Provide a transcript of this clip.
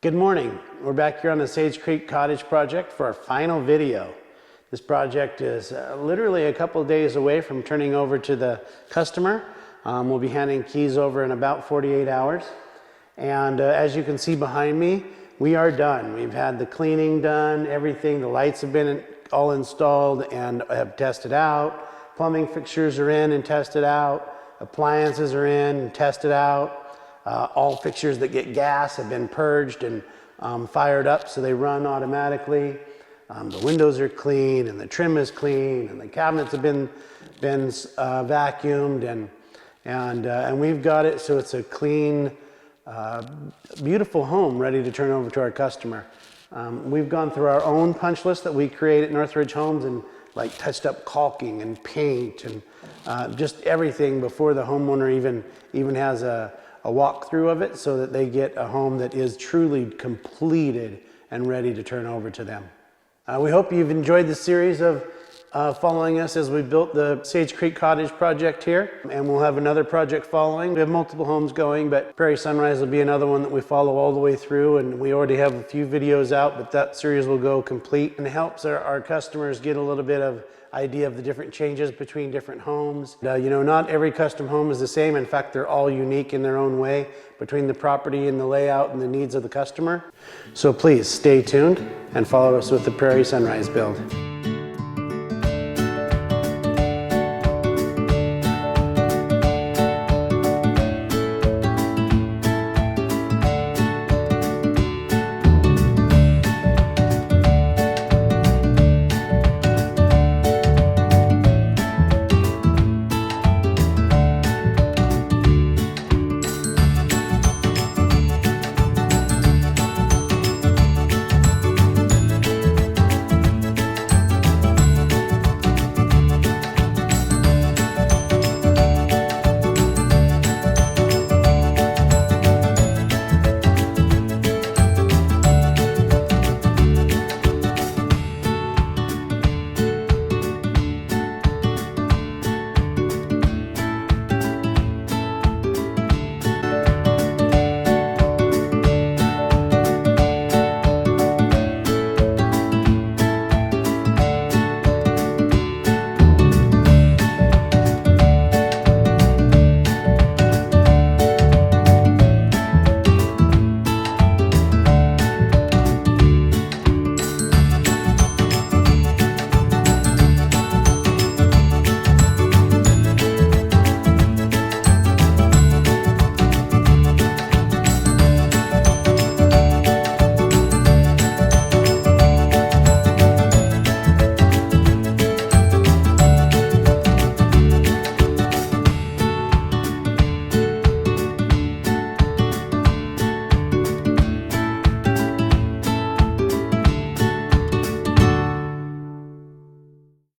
Good morning. We're back here on the Sage Creek Cottage project for our final video. This project is literally a couple days away from turning over to the customer. We'll be handing keys over in about 48 hours. And as you can see behind me, we are done. We've had the cleaning done, everything. The lights have been all installed and have tested out. Plumbing fixtures are in and tested out. Appliances are in and tested out. All fixtures that get gas have been purged and fired up so they run automatically. The windows are clean and the trim is clean and the cabinets have been vacuumed and we've got it so it's a clean, beautiful home ready to turn over to our customer. We've gone through our own punch list that we create at Northridge Homes and like touched up caulking and paint and just everything before the homeowner even has a walkthrough of it so that they get a home that is truly completed and ready to turn over to them. We hope you've enjoyed the series of following us as we built the Sage Creek Cottage project here, and we'll have another project following. We have multiple homes going, but Prairie Sunrise will be another one that we follow all the way through, and we already have a few videos out, but that series will go complete and helps our customers get a little bit of idea of the different changes between different homes. You know, not every custom home is the same. In fact, they're all unique in their own way between the property and the layout and the needs of the customer. So please stay tuned and follow us with the Prairie Sunrise build.